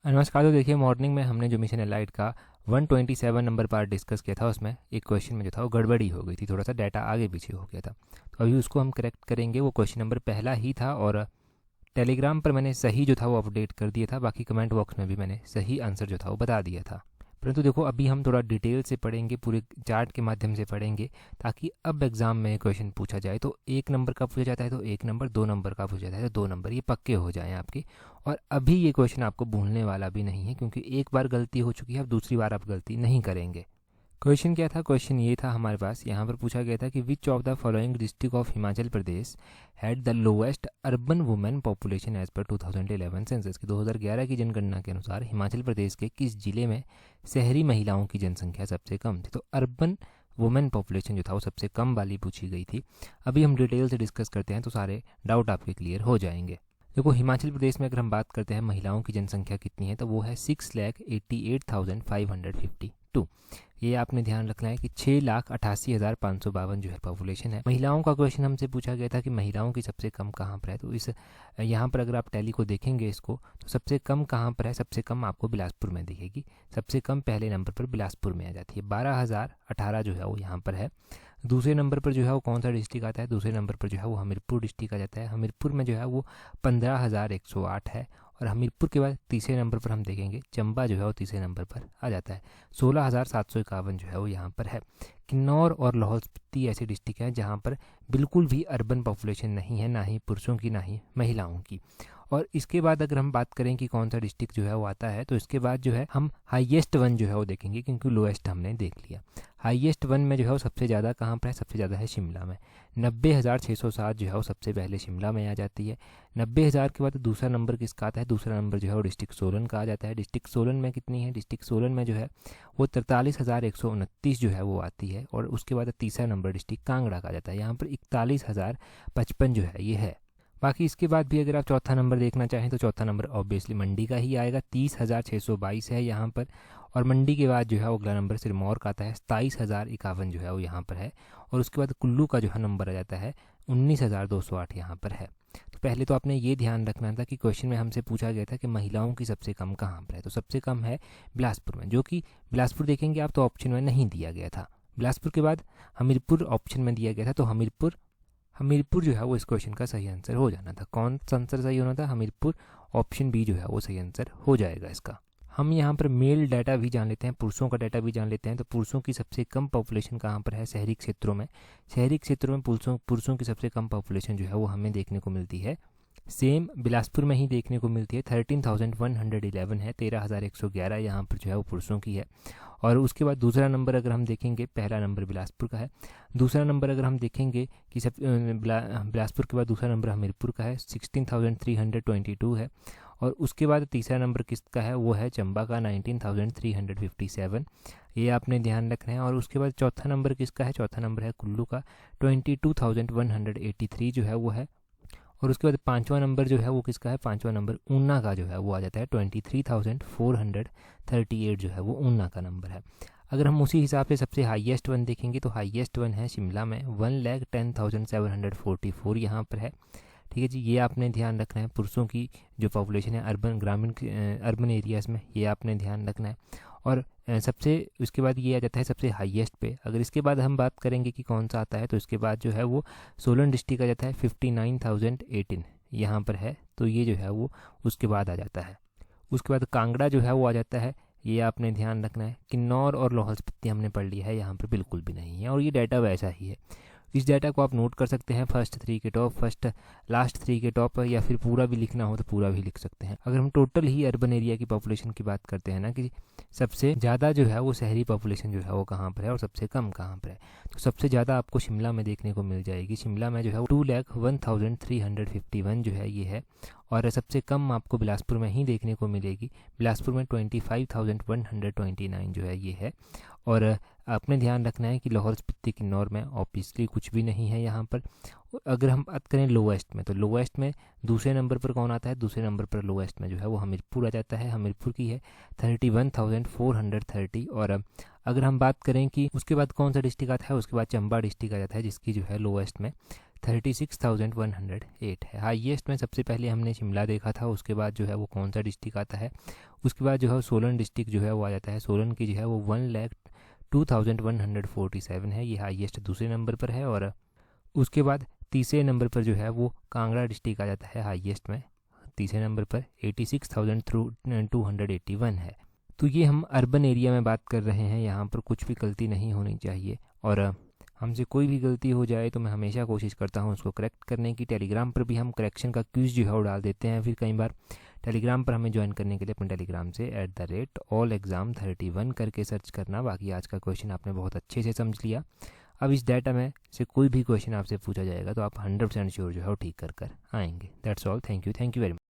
नमस्कार। तो देखिए, मॉर्निंग में हमने जो मिशन एलाइट का 127 नंबर पार्ट डिस्कस किया था, उसमें एक क्वेश्चन में जो था वो गड़बड़ी हो गई थी, थोड़ा सा डाटा आगे पीछे हो गया था। तो अभी उसको हम करेक्ट करेंगे। वो क्वेश्चन नंबर पहला ही था और टेलीग्राम पर मैंने सही जो था वो अपडेट कर दिया था, बाकी कमेंट बॉक्स में भी मैंने सही आंसर जो था वो बता दिया था। परंतु देखो, अभी हम थोड़ा डिटेल से पढ़ेंगे, पूरे चार्ट के माध्यम से पढ़ेंगे, ताकि अब एग्जाम में क्वेश्चन पूछा जाए तो 1 नंबर का पूछा जाता है तो 1 नंबर, 2 नंबर का पूछा जाता है तो 2 नंबर, ये पक्के हो जाएं आपके। और अभी ये क्वेश्चन आपको भूलने वाला भी नहीं है, क्योंकि एक बार गलती हो चुकी है, अब दूसरी बार आप गलती नहीं करेंगे। क्वेश्चन क्या था? क्वेश्चन ये था हमारे पास, यहाँ पर पूछा गया था कि which of the following district of Himachal Pradesh had the lowest urban women population as per 2011 census. की 2011 की जनगणना के अनुसार हिमाचल प्रदेश के किस जिले में शहरी महिलाओं की जनसंख्या सबसे कम थी? तो अर्बन वुमेन पॉपुलेशन जो था वो सबसे कम वाली पूछी गई थी। अभी हम डिटेल से डिस्कस करते हैं तो सारे डाउट आपके क्लियर हो जाएंगे। देखो, हिमाचल प्रदेश में अगर हम बात करते हैं महिलाओं की जनसंख्या कितनी है, तो वो है 6,88,552। ये आपने ध्यान रखना है कि 6,88,552 जो है पॉपुलेशन है। महिलाओं का क्वेश्चन हमसे पूछा गया था कि महिलाओं की सबसे कम कहाँ पर है, तो इस यहाँ पर अगर आप टैली को देखेंगे इसको, तो सबसे कम कहाँ पर है? सबसे कम आपको बिलासपुर में दिखेगी। सबसे कम पहले नंबर पर बिलासपुर में आ जाती है, 12,018 जो है वो यहाँ पर है। दूसरे नंबर पर जो है वो कौन सा डिस्ट्रिक्ट आता है? दूसरे नंबर पर जो है वो हमीरपुर डिस्ट्रिक्ट आ जाता है। हमीरपुर में जो है वो 15,108 है। और हमीरपुर के बाद तीसरे नंबर पर हम देखेंगे चंबा जो है वो तीसरे नंबर पर आ जाता है, 16,751 जो है वो यहाँ पर है। किन्नौर और लाहौल स्पीति ऐसे डिस्ट्रिक्ट हैं जहाँ पर बिल्कुल भी अर्बन पॉपुलेशन नहीं है, ना ही पुरुषों की ना ही महिलाओं की। और इसके बाद अगर हम बात करें कि कौन सा डिस्ट्रिक्ट जो है वो आता है, तो इसके बाद जो है हम हाईएस्ट वन जो है वो देखेंगे, क्योंकि लोएस्ट हमने देख लिया। हाईएस्ट वन में जो है वो सबसे ज़्यादा कहाँ पर है? सबसे ज़्यादा है शिमला में, 90,607 जो है वो सबसे पहले शिमला में आ जाती है। 90,000 के बाद दूसरा नंबर किसका आता है? दूसरा नंबर जो है वो डिस्ट्रिक्ट सोलन का आ जाता है। डिस्ट्रिक्ट सोलन में कितनी है? डिस्ट्रिक्ट सोलन में जो है वो 43,129 जो है वो आती है। और उसके बाद तीसरा नंबर डिस्ट्रिक्ट कांगड़ा का आ जाता है, यहाँ पर 41,055 जो है ये है। बाकी इसके बाद भी अगर आप चौथा नंबर देखना चाहें तो चौथा नंबर ऑब्वियसली मंडी का ही आएगा, 30,622 है यहाँ पर। और मंडी के बाद जो है अगला नंबर सिरमौर का आता है, 27,051 जो है वो यहाँ पर है। और उसके बाद कुल्लू का जो है नंबर आ जाता है 19,208 यहाँ पर है। तो पहले तो आपने ये ध्यान रखना था कि क्वेश्चन में हमसे पूछा गया था कि महिलाओं की सबसे कम कहाँ पर है, तो सबसे कम है बिलासपुर में, जो कि बिलासपुर देखेंगे आप तो ऑप्शन में नहीं दिया गया था। बिलासपुर के बाद हमीरपुर ऑप्शन में दिया गया था, तो हमीरपुर जो है वो इस क्वेश्चन का सही आंसर हो जाना था। कौन सा आंसर सही होना था? हमीरपुर। ऑप्शन बी जो है वो सही आंसर हो जाएगा इसका। हम यहाँ पर मेल डाटा भी जान लेते हैं, पुरुषों का डाटा भी जान लेते हैं। तो पुरुषों की सबसे कम पॉपुलेशन कहाँ पर है? शहरी क्षेत्रों में। शहरी क्षेत्रों में पुरुषों की सबसे कम पॉपुलेशन जो है वो हमें देखने को मिलती है, सेम बिलासपुर में ही देखने को मिलती है। 13,111 है, 13,111 यहाँ पर जो है वो पुरुषों की है। और उसके बाद दूसरा नंबर अगर हम देखेंगे, पहला नंबर बिलासपुर का है। दूसरा नंबर अगर हम देखेंगे कि सब बिलासपुर के बाद दूसरा नंबर हमीरपुर का है, 16,322 है। और उसके बाद तीसरा नंबर किसका है? वो है चंबा का, 19,357। ये आपने ध्यान रखना है। और उसके बाद चौथा नंबर किसका है? चौथा नंबर है कुल्लू का, 22,183 जो है वो है। और उसके बाद पांचवा नंबर जो है वो किसका है? पांचवा नंबर ऊना का जो है वो आ जाता है, 23,438 जो है वो ऊना का नंबर है। अगर हम उसी हिसाब से सबसे हाईएस्ट वन देखेंगे तो हाईएस्ट वन है शिमला में, 1,10,744 यहाँ पर है। ठीक है जी, ये आपने ध्यान रखना है। पुरुषों की जो पॉपुलेशन है अर्बन एरियाज़ में, ये आपने ध्यान रखना है। और सबसे उसके बाद ये आ जाता है सबसे हाईएस्ट पे। अगर इसके बाद हम बात करेंगे कि कौन सा आता है, तो इसके बाद जो है वो सोलन डिस्ट्रिक्ट आ जाता है, 59,018 यहाँ पर है। तो ये जो है वो उसके बाद आ जाता है। उसके बाद कांगड़ा जो है वो आ जाता है, ये आपने ध्यान रखना है। किन्नौर और लाहौल स्पीति हमने पढ़ लिया है, यहाँ पर बिल्कुल भी नहीं है। और ये डाटा वैसा ही है। इस डाटा को आप नोट कर सकते हैं, फर्स्ट 3 के टॉप, लास्ट 3 के टॉप, या फिर पूरा भी लिखना हो तो पूरा भी लिख सकते हैं। अगर हम टोटल ही अर्बन एरिया की पॉपुलेशन की बात करते हैं ना, कि सबसे ज़्यादा जो है वो शहरी पॉपुलेशन जो है वो कहाँ पर है और सबसे कम कहाँ पर है, तो सबसे ज़्यादा आपको शिमला में देखने को मिल जाएगी। शिमला में जो है 2,01,351 जो है ये है। और सबसे कम आपको बिलासपुर में ही देखने को मिलेगी, बिलासपुर में 25,129 जो है ये है। और आपने ध्यान रखना है कि लाहौल स्पीति किन्नौर में ऑब्वियसली कुछ भी नहीं है यहाँ पर। अगर हम बात करें लोवेस्ट में, तो लोवेस्ट में दूसरे नंबर पर कौन आता है? दूसरे नंबर पर लोवेस्ट में जो है वो हमीरपुर आ जाता है, हमीरपुर की है 31,430। और अगर हम बात करें कि उसके बाद कौन सा डिस्ट्रिक्ट आता है, उसके बाद चंबा डिस्ट्रिक्ट आ जाता है, जिसकी जो है लोवेस्ट में 36,108 है। हाईएस्ट में सबसे पहले हमने शिमला देखा था, उसके बाद जो है वो कौन सा डिस्ट्रिक्ट आता है, उसके बाद जो है सोलन डिस्ट्रिक्ट जो है वो आ जाता है। सोलन की जो है वो 1,02,147 है, ये हाईएस्ट दूसरे नंबर पर है। और उसके बाद तीसरे नंबर पर जो है वो कांगड़ा डिस्ट्रिक्ट आ जाता है हाईएस्ट में, तीसरे नंबर पर 86,281 है। तो ये हम अर्बन एरिया में बात कर रहे हैं, यहाँ पर कुछ भी गलती नहीं होनी चाहिए। और हमसे कोई भी गलती हो जाए तो मैं हमेशा कोशिश करता हूँ उसको करेक्ट करने की। टेलीग्राम पर भी हम करेक्शन का क्विज जो है वो डाल देते हैं। फिर कई बार टेलीग्राम पर हमें ज्वाइन करने के लिए अपने टेलीग्राम से @allexam31 करके सर्च करना। बाकी आज का क्वेश्चन आपने बहुत अच्छे से समझ लिया। अब इस डाटा में से कोई भी क्वेश्चन आपसे पूछा जाएगा तो आप 100% श्योर जो है वो ठीक कर आएंगे। That's all. Thank you very much.